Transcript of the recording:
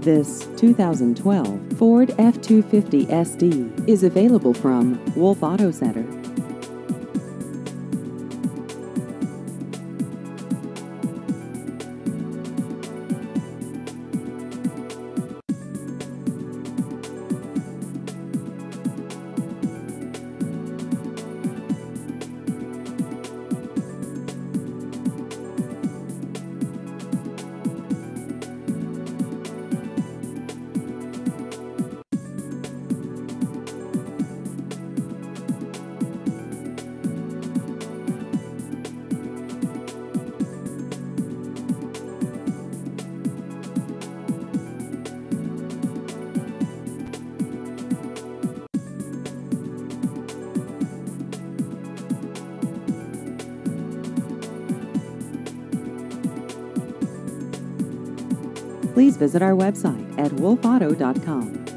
This 2012 Ford F-250 SD is available from Wolf Auto Center. Please visit our website at wolfauto.com.